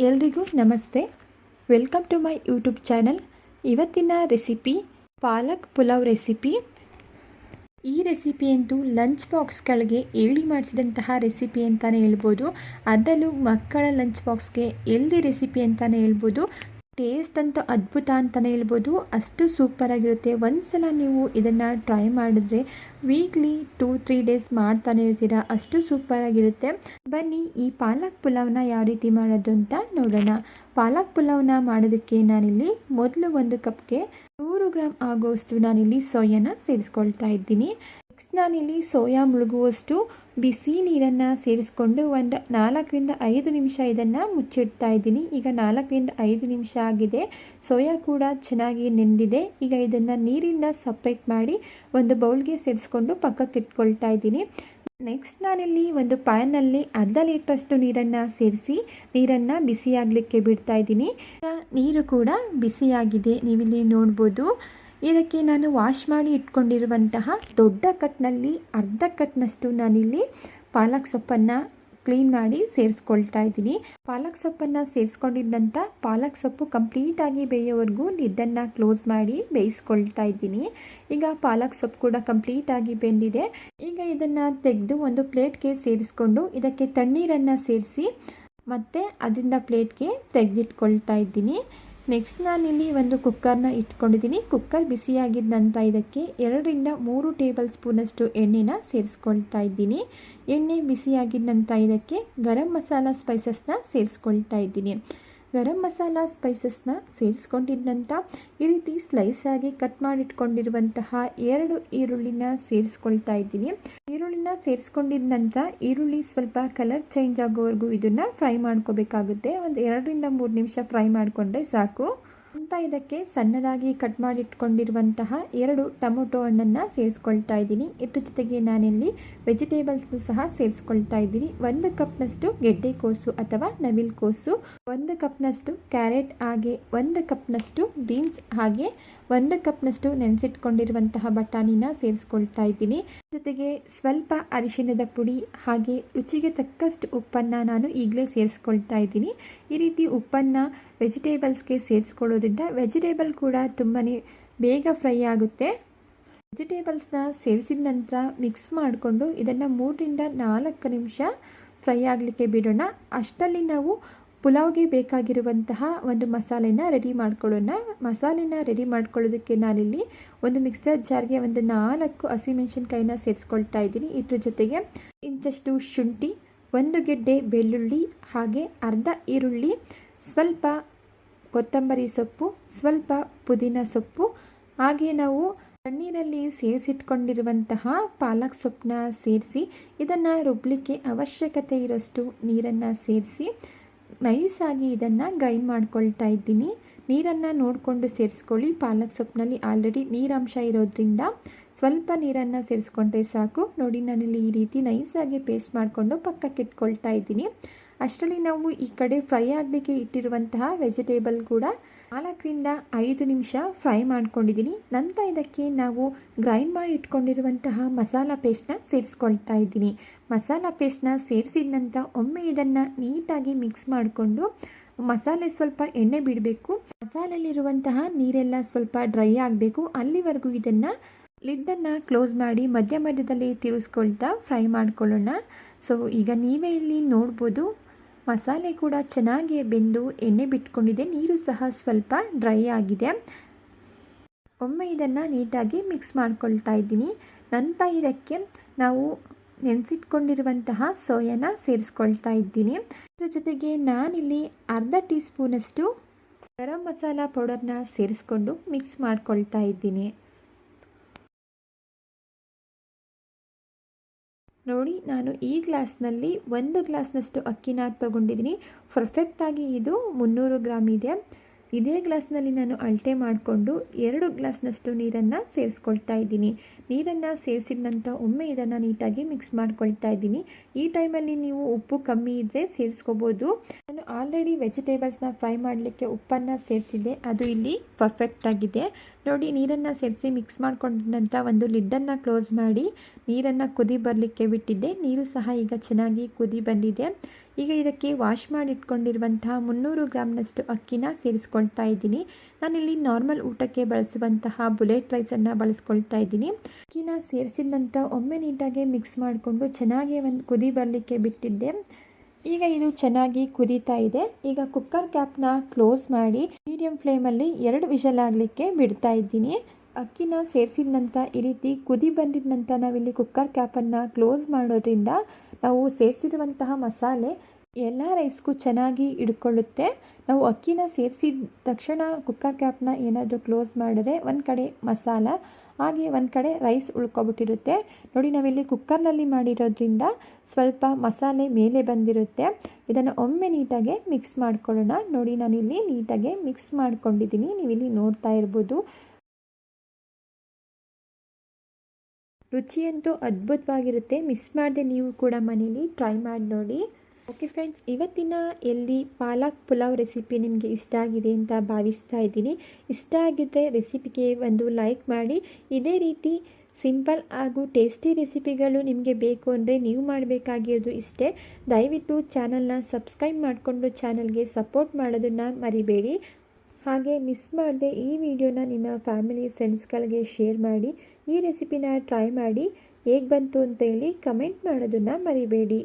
ಎಲ್ರಿಗೂ ನಮಸ್ತೆ. Welcome to my YouTube channel. ಇವತ್ತಿನ ರೆಸಿಪಿ ಪಾಲಕ್ ಪುಲಾವ್ ರೆಸಿಪಿ. ಈ ರೆಸಿಪಿ ಅಂತೂ ಲಂಚ್ ಬಾಕ್ಸ್ಗಳಿಗೆ ಹೇಳಿ ಮಾಡಿಸಿದಂತಹ ರೆಸಿಪಿ ಅಂತಲೇ ಹೇಳ್ಬೋದು. ಅದರಲ್ಲೂ ಮಕ್ಕಳ ಲಂಚ್ ಬಾಕ್ಸ್ಗೆ ಹೆಲ್ದಿ ರೆಸಿಪಿ ಅಂತಲೇ ಹೇಳ್ಬೋದು. ಟೇಸ್ಟ್ ಅಂತೂ ಅದ್ಭುತ ಅಂತಲೇ ಹೇಳ್ಬೋದು. ಅಷ್ಟು ಸೂಪರಾಗಿರುತ್ತೆ. ಒಂದ್ಸಲ ನೀವು ಇದನ್ನು ಟ್ರೈ ಮಾಡಿದ್ರೆ ವೀಕ್ಲಿ 2-3 ಡೇಸ್ ಮಾಡ್ತಾನೆ ಇರ್ತೀರಾ, ಅಷ್ಟು ಸೂಪರಾಗಿರುತ್ತೆ. ಬನ್ನಿ ಈ ಪಾಲಕ್ ಪುಲಾವ್ನ ಯಾವ ರೀತಿ ಮಾಡೋದು ಅಂತ ನೋಡೋಣ. ಪಾಲಕ್ ಪುಲಾವ್ನ ಮಾಡೋದಕ್ಕೆ ನಾನಿಲ್ಲಿ ಮೊದಲು 1 ಕಪ್ಗೆ 100 ಗ್ರಾಮ್ ಆಗೋಷ್ಟು ನಾನಿಲ್ಲಿ ಸೋಯಾನ ಸೇರಿಸ್ಕೊಳ್ತಾ ಇದ್ದೀನಿ. ನೆಕ್ಸ್ಟ್ ನಾನಿಲ್ಲಿ ಸೋಯಾ ಮುಳುಗುವಷ್ಟು ಬಿಸಿ ನೀರನ್ನು ಸೇರಿಸ್ಕೊಂಡು ಒಂದು 4-5 ನಿಮಿಷ ಇದನ್ನು ಮುಚ್ಚಿಡ್ತಾ ಇದ್ದೀನಿ. ಈಗ 4-5 ನಿಮಿಷ ಆಗಿದೆ. ಸೋಯಾ ಕೂಡ ಚೆನ್ನಾಗಿ ನೆಂದಿದೆ. ಈಗ ಇದನ್ನು ನೀರಿಂದ ಸಪ್ರೇಟ್ ಮಾಡಿ ಒಂದು ಬೌಲ್ಗೆ ಸೇರಿಸ್ಕೊಂಡು ಪಕ್ಕಕ್ಕೆ ಇಟ್ಕೊಳ್ತಾ ಇದ್ದೀನಿ. ನೆಕ್ಸ್ಟ್ ನಾನಿಲ್ಲಿ ಒಂದು ಪ್ಯಾನಲ್ಲಿ ಅರ್ಧ ಲೀಟ್ರಷ್ಟು ನೀರನ್ನು ಸೇರಿಸಿ ನೀರನ್ನು ಬಿಸಿಯಾಗಲಿಕ್ಕೆ ಬಿಡ್ತಾ ಇದ್ದೀನಿ. ನೀರು ಕೂಡ ಬಿಸಿಯಾಗಿದೆ, ನೀವಿಲ್ಲಿ ನೋಡ್ಬೋದು. ಇದಕ್ಕೆ ನಾನು ವಾಶ್ ಮಾಡಿ ಇಟ್ಕೊಂಡಿರುವಂತಹ ದೊಡ್ಡ ಕಟ್ನಲ್ಲಿ ಅರ್ಧ ಕಟ್ನಷ್ಟು ನಾನಿಲ್ಲಿ ಪಾಲಕ್ ಸೊಪ್ಪನ್ನು ಕ್ಲೀನ್ ಮಾಡಿ ಸೇರಿಸ್ಕೊಳ್ತಾ ಇದ್ದೀನಿ. ಪಾಲಕ್ ಸೊಪ್ಪನ್ನು ಸೇರಿಸ್ಕೊಂಡಿದ್ದಂಥ ಪಾಲಕ್ ಸೊಪ್ಪು ಕಂಪ್ಲೀಟಾಗಿ ಬೇಯೋವರೆಗೂ ಲಿಡ್ಡನ್ನು ಕ್ಲೋಸ್ ಮಾಡಿ ಬೇಯಿಸ್ಕೊಳ್ತಾ ಇದ್ದೀನಿ. ಈಗ ಪಾಲಕ್ ಸೊಪ್ಪು ಕೂಡ ಕಂಪ್ಲೀಟಾಗಿ ಬೆಂದಿದೆ. ಈಗ ಇದನ್ನು ತೆಗೆದು ಒಂದು ಪ್ಲೇಟ್ಗೆ ಸೇರಿಸ್ಕೊಂಡು ಇದಕ್ಕೆ ತಣ್ಣೀರನ್ನು ಸೇರಿಸಿ ಮತ್ತು ಅದರಿಂದ ಪ್ಲೇಟ್ಗೆ ತೆಗೆದಿಟ್ಕೊಳ್ತಾ ಇದ್ದೀನಿ. ನೆಕ್ಸ್ಟ್ ನಾನಿಲ್ಲಿ ಒಂದು ಕುಕ್ಕರ್ನ ಇಟ್ಕೊಂಡಿದ್ದೀನಿ. ಕುಕ್ಕರ್ ಬಿಸಿಯಾಗಿದ್ದ ನಂತರ ಇದಕ್ಕೆ 2-3 ಟೇಬಲ್ ಸ್ಪೂನಷ್ಟು ಎಣ್ಣೆನ ಸೇರಿಸ್ಕೊಳ್ತಾ ಇದ್ದೀನಿ. ಎಣ್ಣೆ ಬಿಸಿಯಾಗಿದ್ದ ನಂತರ ಇದಕ್ಕೆ ಗರಂ ಮಸಾಲ ಸ್ಪೈಸಸ್ನ ಸೇರಿಸ್ಕೊಳ್ತಾ ಇದ್ದೀನಿ. ಗರಂ ಮಸಾಲ ಸ್ಪೈಸಸ್ನ ಸೇರಿಸ್ಕೊಂಡಿದ್ದ ನಂತರ ಈ ರೀತಿ ಸ್ಲೈಸ್ ಆಗಿ ಕಟ್ ಮಾಡಿಟ್ಕೊಂಡಿರುವಂತಹ 2 ಈರುಳ್ಳಿನ ಸೇರಿಸ್ಕೊಳ್ತಾ ಇದ್ದೀನಿ. ಈರುಳ್ಳಿನ ಸೇರಿಸ್ಕೊಂಡಿದ್ದ ನಂತರ ಈರುಳ್ಳಿ ಸ್ವಲ್ಪ ಕಲರ್ ಚೇಂಜ್ ಆಗೋವರೆಗೂ ಇದನ್ನು ಫ್ರೈ ಮಾಡ್ಕೋಬೇಕಾಗುತ್ತೆ. ಒಂದು 2-3 ನಿಮಿಷ ಫ್ರೈ ಮಾಡಿಕೊಂಡ್ರೆ ಸಾಕು. ಅಂತ ಇದಕ್ಕೆ ಸಣ್ಣದಾಗಿ ಕಟ್ ಮಾಡಿಟ್ಕೊಂಡಿರುವಂತಹ 2 ಟೊಮೊಟೊ ಹಣ್ಣನ್ನು ಸೇರಿಸ್ಕೊಳ್ತಾ ಇದ್ದೀನಿ. ಇದ್ರ ಜೊತೆಗೆ ನಾನಿಲ್ಲಿ ವೆಜಿಟೇಬಲ್ಸ್ನು ಸಹ ಸೇರಿಸ್ಕೊಳ್ತಾ ಇದ್ದೀನಿ. 1 ಕಪ್ನಷ್ಟು ಗೆಡ್ಡೆಕೋಸು ಅಥವಾ ನವಿಲುಕೋಸು, 1 ಕಪ್ನಷ್ಟು ಕ್ಯಾರೆಟ್, ಹಾಗೆ 1 ಕಪ್ನಷ್ಟು ಬೀನ್ಸ್, ಹಾಗೆ 1 ಕಪ್ನಷ್ಟು ನೆನೆಸಿಟ್ಕೊಂಡಿರುವಂತಹ ಬಟಾಣಿನ ಸೇರಿಸ್ಕೊಳ್ತಾ ಇದ್ದೀನಿ. ಜೊತೆಗೆ ಸ್ವಲ್ಪ ಅರಿಶಿಣದ ಪುಡಿ ಹಾಗೆ ರುಚಿಗೆ ತಕ್ಕಷ್ಟು ಉಪ್ಪನ್ನು ನಾನು ಈಗಲೇ ಸೇರಿಸ್ಕೊಳ್ತಾ ಇದ್ದೀನಿ. ಈ ರೀತಿ ಉಪ್ಪನ್ನು ವೆಜಿಟೇಬಲ್ಸ್ಗೆ ಸೇರಿಸ್ಕೊಳ್ಳೋದ್ರಿಂದ ವೆಜಿಟೇಬಲ್ ಕೂಡ ತುಂಬಾ ಬೇಗ ಫ್ರೈ ಆಗುತ್ತೆ. ವೆಜಿಟೇಬಲ್ಸ್ನ ಸೇರಿಸಿದ ನಂತರ ಮಿಕ್ಸ್ ಮಾಡಿಕೊಂಡು ಇದನ್ನು 3-4 ನಿಮಿಷ ಫ್ರೈ ಆಗಲಿಕ್ಕೆ ಬಿಡೋಣ. ಅಷ್ಟರಲ್ಲಿ ನಾವು ಪುಲಾವ್ಗೆ ಬೇಕಾಗಿರುವಂತಹ ಒಂದು ಮಸಾಲೆನ ರೆಡಿ ಮಾಡ್ಕೊಳ್ಳೋಣ. ಮಸಾಲೆನ ರೆಡಿ ಮಾಡ್ಕೊಳ್ಳೋದಕ್ಕೆ ನಾನಿಲ್ಲಿ ಒಂದು ಮಿಕ್ಸರ್ ಜಾರ್ಗೆ 4 ಹಸಿಮೆಣಸಿನ್ಕಾಯಿನ ಸೇರಿಸ್ಕೊಳ್ತಾ ಇದ್ದೀನಿ. ಇದ್ರ ಜೊತೆಗೆ ಇಂಚಷ್ಟು ಶುಂಠಿ, 1 ಗೆಡ್ಡೆ ಬೆಳ್ಳುಳ್ಳಿ, ಹಾಗೆ ಅರ್ಧ ಈರುಳ್ಳಿ, ಸ್ವಲ್ಪ ಕೊತ್ತಂಬರಿ ಸೊಪ್ಪು, ಸ್ವಲ್ಪ ಪುದೀನ ಸೊಪ್ಪು, ಹಾಗೆ ನಾವು ತಣ್ಣೀರಲ್ಲಿ ಸೇರಿಸಿಟ್ಕೊಂಡಿರುವಂತಹ ಪಾಲಕ್ ಸೊಪ್ಪನ್ನ ಸೇರಿಸಿ ಇದನ್ನು ರುಬ್ಬಲಿಕ್ಕೆ ಅವಶ್ಯಕತೆ ಇರೋಷ್ಟು ನೀರನ್ನು ಸೇರಿಸಿ ನೈಸಾಗಿ ಇದನ್ನು ಗ್ರೈಂಡ್ ಮಾಡ್ಕೊಳ್ತಾ ಇದ್ದೀನಿ. ನೀರನ್ನು ನೋಡಿಕೊಂಡು ಸೇರಿಸ್ಕೊಳ್ಳಿ. ಪಾಲಕ್ ಸೊಪ್ಪಿನಲ್ಲಿ ಆಲ್ರೆಡಿ ನೀರಾಂಶ ಇರೋದ್ರಿಂದ ಸ್ವಲ್ಪ ನೀರನ್ನು ಸೇರಿಸ್ಕೊಂಡ್ರೆ ಸಾಕು. ನೋಡಿ, ನಾನಿಲ್ಲಿ ಈ ರೀತಿ ನೈಸಾಗಿ ಪೇಸ್ಟ್ ಮಾಡಿಕೊಂಡು ಪಕ್ಕಕ್ಕೆ ಇಟ್ಕೊಳ್ತಾ ಇದ್ದೀನಿ. ಅಷ್ಟರಲ್ಲಿ ನಾವು ಈ ಕಡೆ ಫ್ರೈ ಆಗಲಿಕ್ಕೆ ಇಟ್ಟಿರುವಂತಹ ವೆಜಿಟೇಬಲ್ ಕೂಡ 4-5 ನಿಮಿಷ ಫ್ರೈ ಮಾಡ್ಕೊಂಡಿದ್ದೀನಿ. ನಂತರ ಇದಕ್ಕೆ ನಾವು ಗ್ರೈಂಡ್ ಮಾಡಿ ಇಟ್ಕೊಂಡಿರುವಂತಹ ಮಸಾಲ ಪೇಸ್ಟ್ನ ಸೇರಿಸ್ಕೊಳ್ತಾ ಇದ್ದೀನಿ. ಮಸಾಲ ಪೇಸ್ಟ್ನ ಸೇರಿಸಿದ ನಂತರ ಒಮ್ಮೆ ಇದನ್ನು ನೀಟಾಗಿ ಮಿಕ್ಸ್ ಮಾಡಿಕೊಂಡು ಮಸಾಲೆ ಸ್ವಲ್ಪ ಎಣ್ಣೆ ಬಿಡಬೇಕು. ಮಸಾಲೆಯಲ್ಲಿರುವಂತಹ ನೀರೆಲ್ಲ ಸ್ವಲ್ಪ ಡ್ರೈ ಆಗಬೇಕು. ಅಲ್ಲಿವರೆಗೂ ಇದನ್ನು ಲಿಡ್ಡನ್ನು ಕ್ಲೋಸ್ ಮಾಡಿ ಮಧ್ಯದಲ್ಲಿ ತಿರುಗಿಸ್ಕೊಳ್ತಾ ಫ್ರೈ ಮಾಡ್ಕೊಳ್ಳೋಣ. ಸೊ ಈಗ ನೀವೇ ಇಲ್ಲಿ ನೋಡ್ಬೋದು, ಮಸಾಲೆ ಕೂಡ ಚೆನ್ನಾಗಿ ಬೆಂದು ಎಣ್ಣೆ ಬಿಟ್ಕೊಂಡಿದೆ. ನೀರು ಸಹ ಸ್ವಲ್ಪ ಡ್ರೈ ಆಗಿದೆ. ಒಮ್ಮೆ ಇದನ್ನು ನೀಟಾಗಿ ಮಿಕ್ಸ್ ಮಾಡ್ಕೊಳ್ತಾ ಇದ್ದೀನಿ. ನಂತರ ಇದಕ್ಕೆ ನಾವು ನೆನೆಸಿಟ್ಕೊಂಡಿರುವಂತಹ ಸೋಯಾನ ಸೇರಿಸ್ಕೊಳ್ತಾ ಇದ್ದೀನಿ. ಇದ್ರ ಜೊತೆಗೆ ನಾನಿಲ್ಲಿ ಅರ್ಧ ಟೀ ಸ್ಪೂನಷ್ಟು ಗರಂ ಮಸಾಲ ಪೌಡರ್ನ ಸೇರಿಸ್ಕೊಂಡು ಮಿಕ್ಸ್ ಮಾಡ್ಕೊಳ್ತಾ ಇದ್ದೀನಿ. ನೋಡಿ, ನಾನು ಈ ಗ್ಲಾಸ್ನಲ್ಲಿ 1 ಗ್ಲಾಸ್ನಷ್ಟು ಅಕ್ಕಿನ ತೊಗೊಂಡಿದ್ದೀನಿ. ಪರ್ಫೆಕ್ಟಾಗಿ ಇದು 300 ಗ್ರಾಮ್ ಇದೆ. ಇದೇ ಗ್ಲಾಸ್ನಲ್ಲಿ ನಾನು ಅಳತೆ ಮಾಡಿಕೊಂಡು 2 ಗ್ಲಾಸ್ನಷ್ಟು ನೀರನ್ನು ಸೇರಿಸ್ಕೊಳ್ತಾ ಇದ್ದೀನಿ. ನೀರನ್ನು ಸೇರಿಸಿದ ನಂತರ ಒಮ್ಮೆ ಇದನ್ನು ನೀಟಾಗಿ ಮಿಕ್ಸ್ ಮಾಡ್ಕೊಳ್ತಾ ಇದ್ದೀನಿ. ಈ ಟೈಮಲ್ಲಿ ನೀವು ಉಪ್ಪು ಕಮ್ಮಿ ಇದ್ದರೆ ಸೇರಿಸ್ಕೋಬೋದು. ನಾನು ಆಲ್ರೆಡಿ ವೆಜಿಟೇಬಲ್ಸ್ನ ಫ್ರೈ ಮಾಡಲಿಕ್ಕೆ ಉಪ್ಪನ್ನು ಸೇರಿಸಿದ್ದೆ, ಅದು ಇಲ್ಲಿ ಪರ್ಫೆಕ್ಟಾಗಿದೆ. ನೋಡಿ, ನೀರನ್ನು ಸೇರಿಸಿ ಮಿಕ್ಸ್ ಮಾಡ್ಕೊಂಡ ನಂತರ ಒಂದು ಲಿಡ್ಡನ್ನು ಕ್ಲೋಸ್ ಮಾಡಿ ನೀರನ್ನು ಕುದಿ ಬರಲಿಕ್ಕೆ ಬಿಟ್ಟಿದ್ದೆ. ನೀರು ಸಹ ಈಗ ಚೆನ್ನಾಗಿ ಕುದಿ ಬಂದಿದೆ. ಈಗ ಇದಕ್ಕೆ ವಾಶ್ ಮಾಡಿಟ್ಕೊಂಡಿರುವಂತಹ 300 ಗ್ರಾಮ್ನಷ್ಟು ಅಕ್ಕಿನ ಸೇರಿಸ್ಕೊಳ್ತಾ ಇದ್ದೀನಿ. ನಾನಿಲ್ಲಿ ನಾರ್ಮಲ್ ಊಟಕ್ಕೆ ಬಳಸುವಂತಹ ಬುಲೆಟ್ ರೈಸನ್ನು ಬಳಸ್ಕೊಳ್ತಾ ಇದ್ದೀನಿ. ಅಕ್ಕಿನ ಸೇರಿಸಿದ ನಂತರ ಒಮ್ಮೆ ನೀಟಾಗಿ ಮಿಕ್ಸ್ ಮಾಡಿಕೊಂಡು ಚೆನ್ನಾಗಿ ಒಂದು ಕುದಿ ಬರಲಿಕ್ಕೆ ಬಿಟ್ಟಿದ್ದೆ. ಈಗ ಇದು ಚೆನ್ನಾಗಿ ಕುದೀತಾ ಇದೆ. ಈಗ ಕುಕ್ಕರ್ ಕ್ಯಾಪ್ನ ಕ್ಲೋಸ್ ಮಾಡಿ ಮೀಡಿಯಂ ಫ್ಲೇಮಲ್ಲಿ 2 ವಿಷಲ್ ಆಗಲಿಕ್ಕೆ ಬಿಡ್ತಾ ಇದ್ದೀನಿ. ಅಕ್ಕಿನ ಸೇರಿಸಿದ ನಂತರ ಈ ರೀತಿ ಕುದಿ ಬಂದಿದ ನಂತರ ನಾವಿಲ್ಲಿ ಕುಕ್ಕರ್ ಕ್ಯಾಪನ್ನು ಕ್ಲೋಸ್ ಮಾಡೋದ್ರಿಂದ ನಾವು ಸೇರಿಸಿರುವಂತಹ ಮಸಾಲೆ ಎಲ್ಲ ರೈಸ್ಗೂ ಚೆನ್ನಾಗಿ ಹಿಡ್ಕೊಳ್ಳುತ್ತೆ. ನಾವು ಅಕ್ಕಿನ ಸೇರಿಸಿದ ತಕ್ಷಣ ಕುಕ್ಕರ್ ಕ್ಯಾಪ್ನ ಏನಾದರೂ ಕ್ಲೋಸ್ ಮಾಡಿದ್ರೆ ಒಂದು ಕಡೆ ಮಸಾಲ ಹಾಗೆ ಒಂದು ಕಡೆ ರೈಸ್ ಉಳ್ಕೊಬಿಟ್ಟಿರುತ್ತೆ. ನೋಡಿ, ನಾವಿಲ್ಲಿ ಕುಕ್ಕರ್ನಲ್ಲಿ ಮಾಡಿರೋದ್ರಿಂದ ಸ್ವಲ್ಪ ಮಸಾಲೆ ಮೇಲೆ ಬಂದಿರುತ್ತೆ. ಇದನ್ನು ಒಮ್ಮೆ ನೀಟಾಗಿ ಮಿಕ್ಸ್ ಮಾಡ್ಕೊಳ್ಳೋಣ. ನೋಡಿ, ನಾನಿಲ್ಲಿ ನೀಟಾಗಿ ಮಿಕ್ಸ್ ಮಾಡ್ಕೊಂಡಿದ್ದೀನಿ. ನೀವಿಲ್ಲಿ ನೋಡ್ತಾ ಇರ್ಬೋದು. ರುಚಿಯಂತೂ ಅದ್ಭುತವಾಗಿರುತ್ತೆ. ಮಿಸ್ ಮಾಡದೆ ನೀವು ಕೂಡ ಮನೇಲಿ ಟ್ರೈ ಮಾಡಿ ನೋಡಿ. ಓಕೆ ಫ್ರೆಂಡ್ಸ್, ಇವತ್ತಿನ ಪಾಲಕ್ ಪುಲಾವ್ ರೆಸಿಪಿ ನಿಮಗೆ ಇಷ್ಟ ಆಗಿದೆ ಅಂತ ಭಾವಿಸ್ತಾ ಇದ್ದೀನಿ. ಇಷ್ಟ ಆಗಿದ್ದರೆ ರೆಸಿಪಿಗೆ ಒಂದು ಲೈಕ್ ಮಾಡಿ. ಇದೇ ರೀತಿ ಸಿಂಪಲ್ ಹಾಗೂ ಟೇಸ್ಟಿ ರೆಸಿಪಿಗಳು ನಿಮಗೆ ಬೇಕು ಅಂದರೆ ನೀವು ಮಾಡಬೇಕಾಗಿರೋದು ಇಷ್ಟೇ. ದಯವಿಟ್ಟು ಚಾನಲ್ನ ಸಬ್ಸ್ಕ್ರೈಬ್ ಮಾಡಿಕೊಂಡು ಚಾನಲ್ಗೆ ಸಪೋರ್ಟ್ ಮಾಡೋದನ್ನು ಮರಿಬೇಡಿ. ಹಾಗೆ ಮಿಸ್ ಮಾಡದೆ ಈ ವಿಡಿಯೋನ ನಿಮ್ಮ ಫ್ಯಾಮಿಲಿ ಫ್ರೆಂಡ್ಸ್ಗಳಿಗೆ ಶೇರ್ ಮಾಡಿ. ಈ ರೆಸಿಪಿನ ಟ್ರೈ ಮಾಡಿ ಹೇಗೆ ಬಂತು ಅಂತ ಹೇಳಿ ಕಮೆಂಟ್ ಮಾಡೋದನ್ನು ಮರಿಬೇಡಿ.